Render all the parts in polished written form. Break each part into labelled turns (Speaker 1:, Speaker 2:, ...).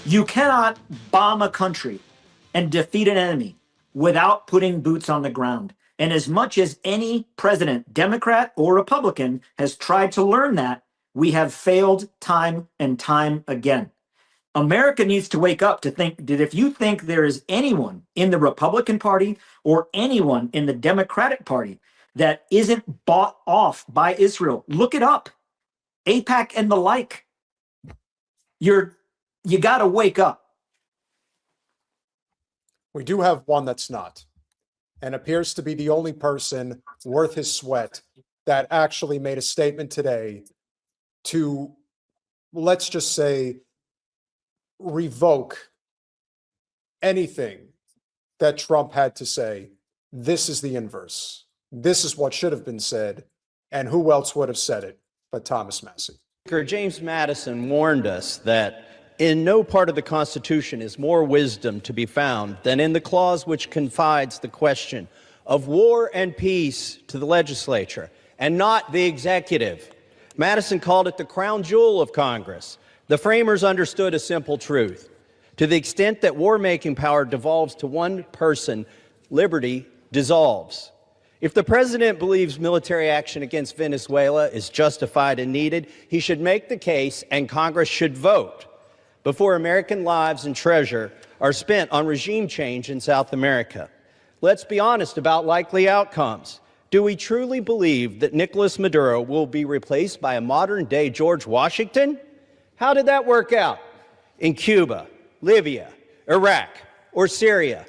Speaker 1: You cannot bomb a country and defeat an enemy without putting boots on the ground. And as much as any president, Democrat or Republican, has tried to learn that, we have failed time and time again. America needs to wake up to think that if you think there is anyone in the Republican Party or anyone in the Democratic Party that isn't bought off by Israel, look it up. AIPAC and the like. You got to wake up.
Speaker 2: We do have one that's not, and appears to be the only person worth his sweat that actually made a statement today to, let's just say, revoke anything that Trump had to say. This is the inverse. This is what should have been said. And who else would have said it but Thomas Massie?
Speaker 3: James Madison warned us that in no part of the Constitution is more wisdom to be found than in the clause which confides the question of war and peace to the legislature and not the executive. Madison called it the crown jewel of Congress. The framers understood a simple truth. To the extent that war-making power devolves to one person, liberty dissolves. If the president believes military action against Venezuela is justified and needed, he should make the case and Congress should vote before American lives and treasure are spent on regime change in South America. Let's be honest about likely outcomes. Do we truly believe that Nicolas Maduro will be replaced by a modern-day George Washington? How did that work out? In Cuba, Libya, Iraq, or Syria?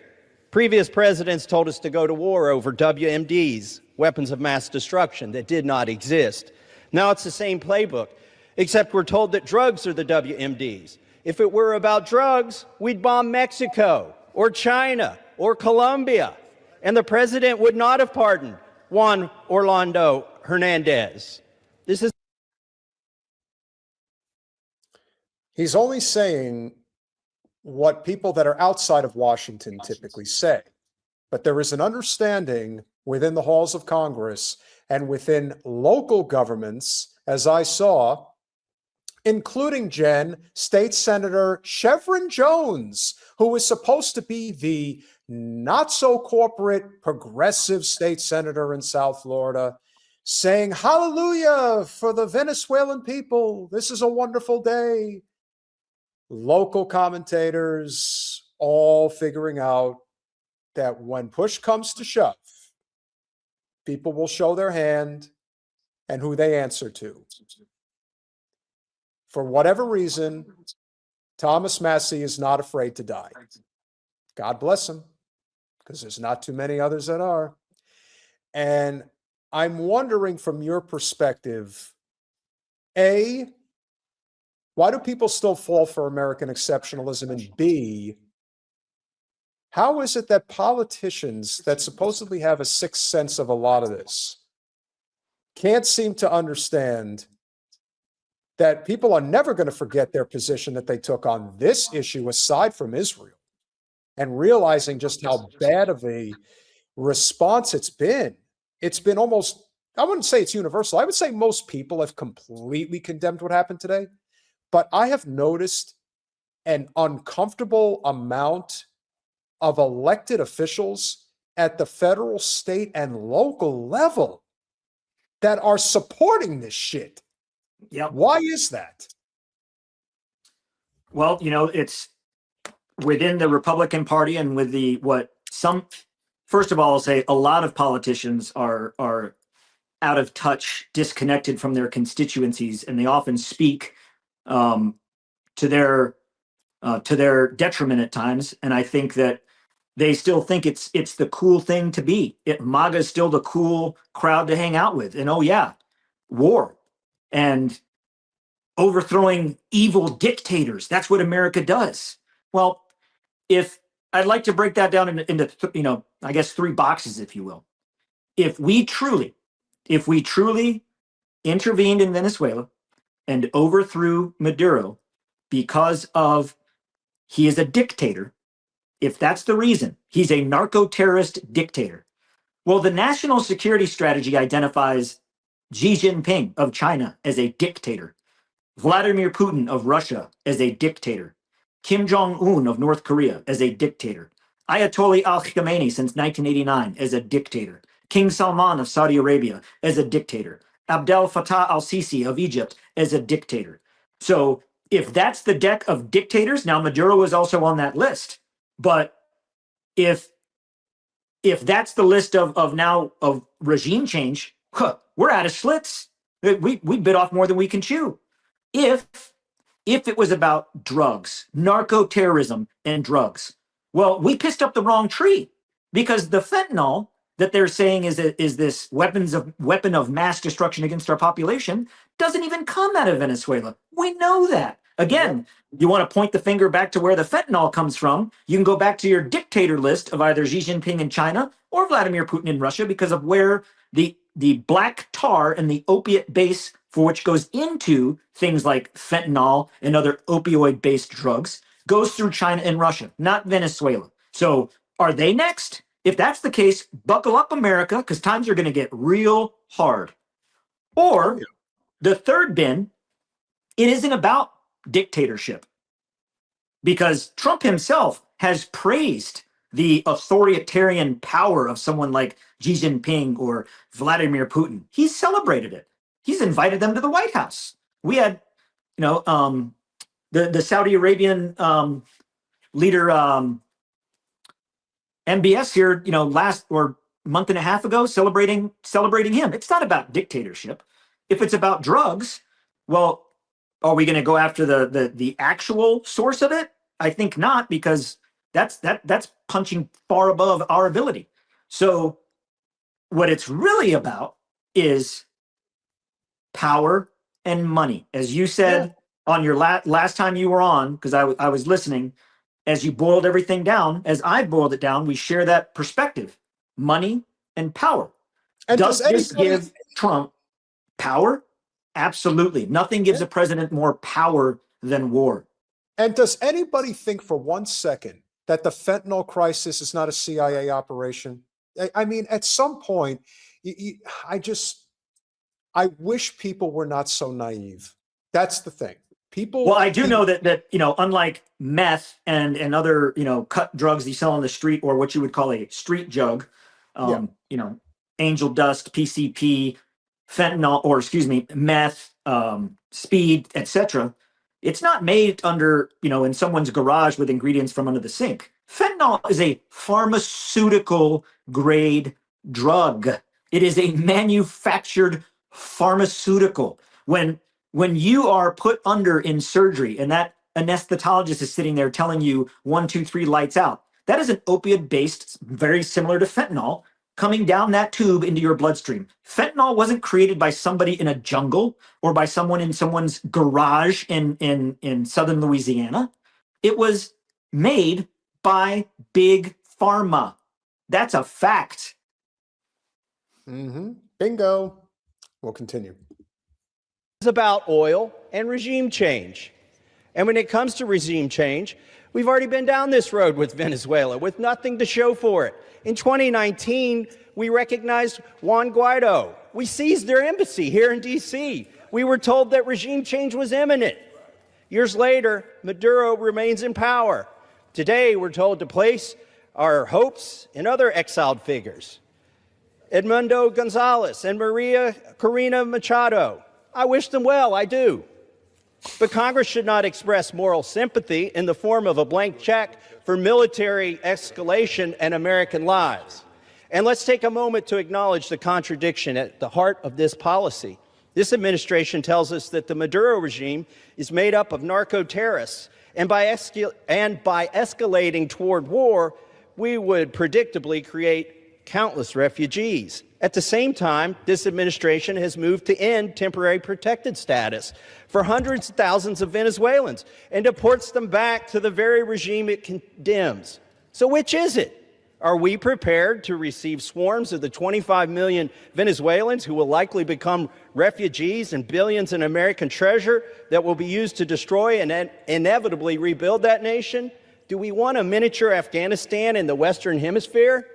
Speaker 3: Previous presidents told us to go to war over WMDs, weapons of mass destruction, that did not exist. Now it's the same playbook, except we're told that drugs are the WMDs. If it were about drugs, we'd bomb Mexico or China or Colombia, and the president would not have pardoned Juan Orlando Hernandez. This is.
Speaker 2: He's only saying what people that are outside of Washington typically say. But there is an understanding within the halls of Congress and within local governments, as I saw, including Jen, State Senator Chevron Jones, who is supposed to be the not-so-corporate progressive state senator in South Florida, saying, hallelujah for the Venezuelan people. This is a wonderful day. Local commentators all figuring out that when push comes to shove, people will show their hand and who they answer to. For whatever reason, Thomas Massie is not afraid to die. God bless him, because there's not too many others that are. And I'm wondering from your perspective, A, why do people still fall for American exceptionalism? And B, how is it that politicians that supposedly have a sixth sense of a lot of this can't seem to understand that people are never going to forget their position that they took on this issue aside from Israel, and realizing just how bad of a response it's been? It's been almost, I wouldn't say it's universal. I would say most people have completely condemned what happened today. But I have noticed an uncomfortable amount of elected officials at the federal, state, and local level that are supporting this shit.
Speaker 1: Yep.
Speaker 2: Why is that?
Speaker 1: Well, it's within the Republican Party and with first of all, I'll say a lot of politicians are out of touch, disconnected from their constituencies, and they often speak to their detriment at times. And I think that they still think it's the cool thing to be. MAGA is still the cool crowd to hang out with. And oh yeah, war and overthrowing evil dictators. That's what America does. Well, if I'd like to break that down into I guess 3 boxes, if you will. If we truly intervened in Venezuela and overthrew Maduro because of he is a dictator, if that's the reason, he's a narco-terrorist dictator. Well, the national security strategy identifies Xi Jinping of China as a dictator, Vladimir Putin of Russia as a dictator, Kim Jong-un of North Korea as a dictator. Ayatollah al-Khamenei since 1989 as a dictator. King Salman of Saudi Arabia as a dictator. Abdel Fattah al-Sisi of Egypt as a dictator. So if that's the deck of dictators, now Maduro is also on that list. But if that's the list of regime change, we're out of slits. We bit off more than we can chew. If it was about drugs, narco terrorism, and drugs, well, we pissed up the wrong tree, because the fentanyl that they're saying is this weapon of mass destruction against our population doesn't even come out of Venezuela. We know that. Again, you want to point the finger back to where the fentanyl comes from, you can go back to your dictator list of either Xi Jinping in China or Vladimir Putin in Russia, because of where the black tar and the opiate base for which goes into things like fentanyl and other opioid-based drugs goes through China and Russia, not Venezuela. So are they next? If that's the case, buckle up, America, because times are going to get real hard. Or the third bin, it isn't about dictatorship, because Trump himself has praised the authoritarian power of someone like Xi Jinping or Vladimir Putin. He's celebrated it. He's invited them to the White House. We had, the Saudi Arabian leader, MBS here, last or month and a half ago, celebrating him. It's not about dictatorship. If it's about drugs, well, are we going to go after the actual source of it? I think not, because that's punching far above our ability. So what it's really about is power and money. As you said on your last time you were on, because I was listening, as you boiled everything down, as I boiled it down, we share that perspective: money and power.
Speaker 2: And
Speaker 1: does this give Trump power? Absolutely. Nothing gives a president more power than war.
Speaker 2: And does anybody think for 1 second that the fentanyl crisis is not a CIA operation? I mean, at some point, I wish people were not so naive. That's the thing. People.
Speaker 1: Well, I do know that unlike meth and other cut drugs you sell on the street, or what you would call a street jug, angel dust, PCP, fentanyl, or meth, speed, etc. It's not made under in someone's garage with ingredients from under the sink. Fentanyl is a pharmaceutical grade drug. It is a manufactured pharmaceutical. When you are put under in surgery and that anesthetologist is sitting there telling you 1, 2, 3 lights out, that is an opioid based, very similar to fentanyl, coming down that tube into your bloodstream. Fentanyl wasn't created by somebody in a jungle or by someone in someone's garage in southern Louisiana. It was made by big pharma. That's a fact.
Speaker 2: Bingo. We'll continue.
Speaker 3: It's about oil and regime change. And when it comes to regime change, we've already been down this road with Venezuela with nothing to show for it. In 2019, we recognized Juan Guaido. We seized their embassy here in D.C. We were told that regime change was imminent. Years later, Maduro remains in power. Today, we're told to place our hopes in other exiled figures. Edmundo Gonzalez and Maria Corina Machado. I wish them well, I do. But Congress should not express moral sympathy in the form of a blank check for military escalation and American lives. And let's take a moment to acknowledge the contradiction at the heart of this policy. This administration tells us that the Maduro regime is made up of narco-terrorists, and by escalating toward war, we would predictably create countless refugees. At the same time, this administration has moved to end temporary protected status for hundreds of thousands of Venezuelans and deports them back to the very regime it condemns. So which is it? Are we prepared to receive swarms of the 25 million Venezuelans who will likely become refugees and billions in American treasure that will be used to destroy and inevitably rebuild that nation? Do we want a miniature Afghanistan in the Western Hemisphere?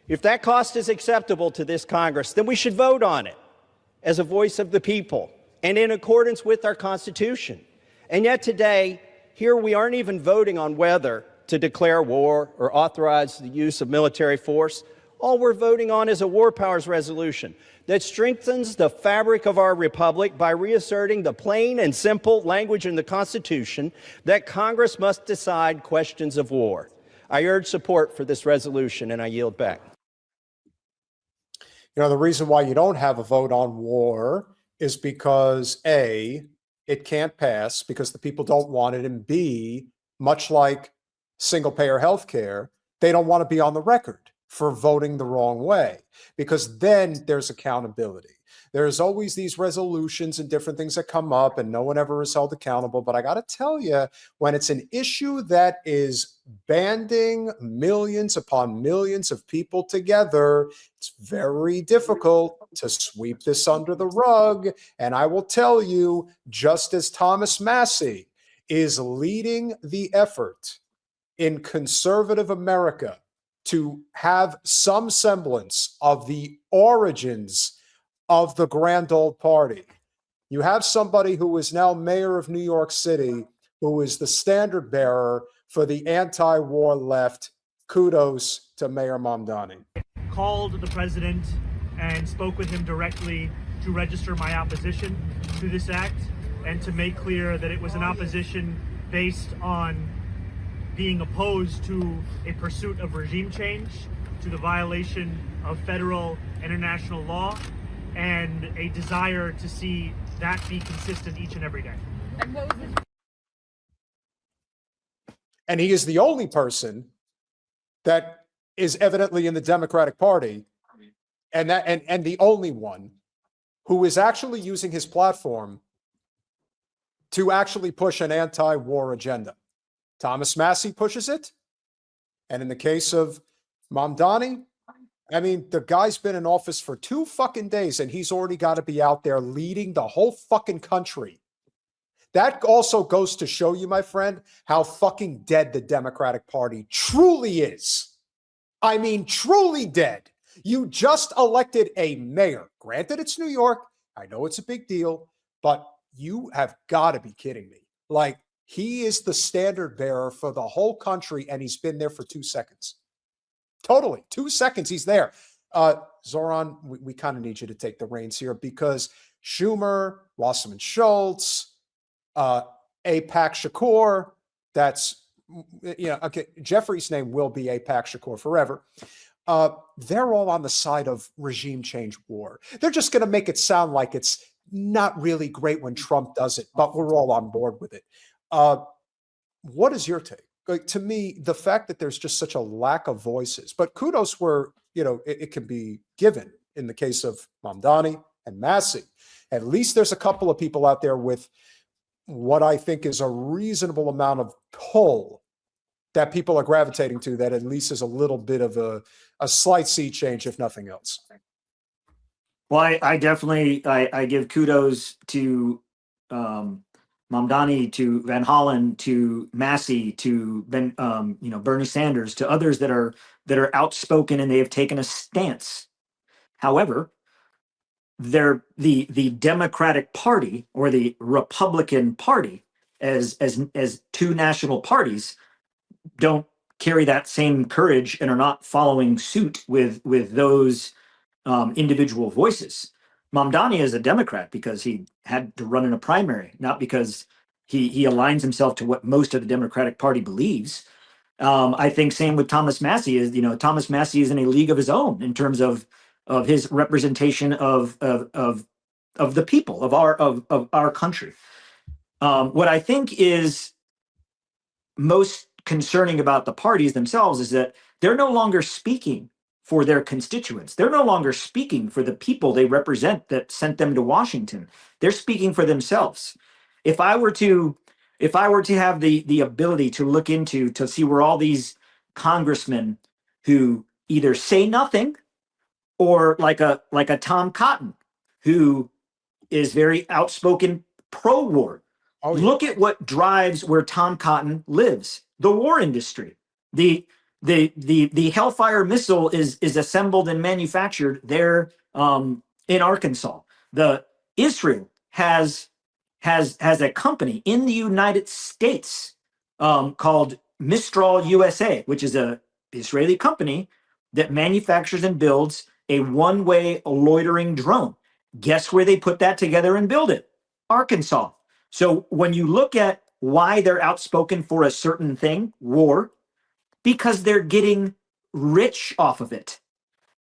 Speaker 3: If that cost is acceptable to this Congress, then we should vote on it as a voice of the people and in accordance with our Constitution. And yet today, here we aren't even voting on whether to declare war or authorize the use of military force. All we're voting on is a war powers resolution that strengthens the fabric of our republic by reasserting the plain and simple language in the Constitution that Congress must decide questions of war. I urge support for this resolution, and I yield back.
Speaker 2: You know, the reason why you don't have a vote on war is because A, it can't pass because the people don't want it, and B, much like single-payer health care, they don't want to be on the record for voting the wrong way, because then there's accountability. There's always these resolutions and different things that come up, and no one ever is held accountable. But I got to tell you, when it's an issue that is banding millions upon millions of people together, it's very difficult to sweep this under the rug. And I will tell you, just as Thomas Massie is leading the effort in conservative America to have some semblance of the origins of the grand old party, you have somebody who is now mayor of New York City, who is the standard bearer for the anti-war left. Kudos to Mayor Mamdani.
Speaker 4: Called the president and spoke with him directly to register my opposition to this act and to make clear that it was an opposition based on being opposed to a pursuit of regime change, to the violation of federal and international law, and a desire to see that be consistent each and every day.
Speaker 2: And he is the only person that is evidently in the Democratic Party, and the only one who is actually using his platform to actually push an anti-war agenda. Thomas Massie pushes it. And in the case of Mamdani, I mean, the guy's been in office for 2 fucking days and he's already got to be out there leading the whole fucking country. That also goes to show you, my friend, how fucking dead the Democratic Party truly is. I mean, truly dead. You just elected a mayor. Granted, it's New York. I know it's a big deal, but you have got to be kidding me. Like, he is the standard bearer for the whole country, and he's been there for 2 seconds. Totally. 2 seconds, he's there. Zohran, we kind of need you to take the reins here, because Schumer, Wasserman Schultz, Apac Shakur, that's, okay, Jeffrey's name will be Apac Shakur forever. They're all on the side of regime change war. They're just going to make it sound like it's not really great when Trump does it, but we're all on board with it. What is your take? Like, to me, the fact that there's just such a lack of voices, but kudos where, it can be given in the case of Mamdani and Massie. At least there's a couple of people out there with what I think is a reasonable amount of pull that people are gravitating to, that at least is a little bit of a slight sea change, if nothing else.
Speaker 1: Well, I definitely, I give kudos to Mamdani, to Van Hollen, to Massie, to Bernie Sanders, to others that are outspoken and they have taken a stance. However, the Democratic Party or the Republican Party as 2 national parties don't carry that same courage and are not following suit with those individual voices. Mamdani is a Democrat because he had to run in a primary, not because he aligns himself to what most of the Democratic Party believes. I think same with Thomas Massie is, Thomas Massie is in a league of his own in terms of his representation of the people of our country. What I think is most concerning about the parties themselves is that they're no longer speaking for their constituents. They're no longer speaking for the people they represent that sent them to Washington. They're speaking for themselves. If I were to have the ability to look to see where all these congressmen who either say nothing or like a Tom Cotton, who is very outspoken pro-war. Oh, yeah. Look at what drives where Tom Cotton lives: the war industry. The Hellfire missile is assembled and manufactured there in Arkansas. Israel has a company in the United States called Mistral USA, which is a Israeli company that manufactures and builds a one-way loitering drone. Guess where they put that together and build it? Arkansas. So when you look at why they're outspoken for a certain thing, war, because they're getting rich off of it.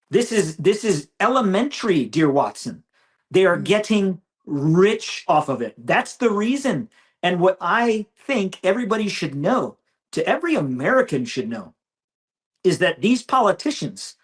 Speaker 1: This is elementary, dear Watson. They are getting rich off of it. That's the reason. And what I think everybody should know, to every American should know, is that these politicians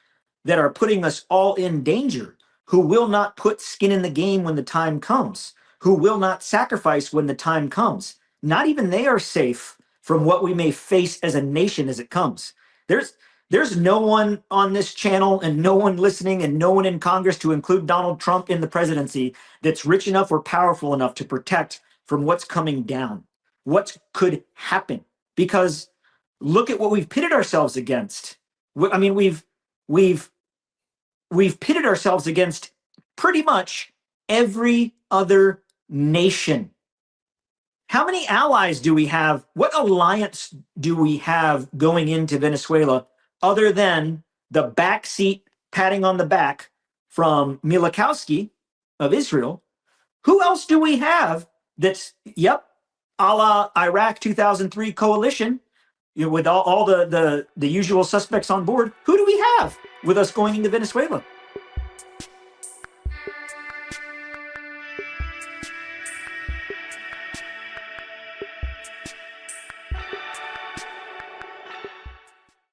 Speaker 1: that are putting us all in danger, who will not put skin in the game when the time comes, who will not sacrifice when the time comes, not even they are safe from what we may face as a nation as it comes. There's no one on this channel and no one listening and no one in Congress, to include Donald Trump in the presidency, that's rich enough or powerful enough to protect from what's coming down, what could happen. Because look at what we've pitted ourselves against. I mean, we've pitted ourselves against pretty much every other nation. How many allies do we have? What alliance do we have going into Venezuela other than the backseat patting on the back from Milikowski of Israel? Who else do we have that's, yep, a la Iraq 2003 coalition, with all the usual suspects on board? Who do we have with us going into Venezuela?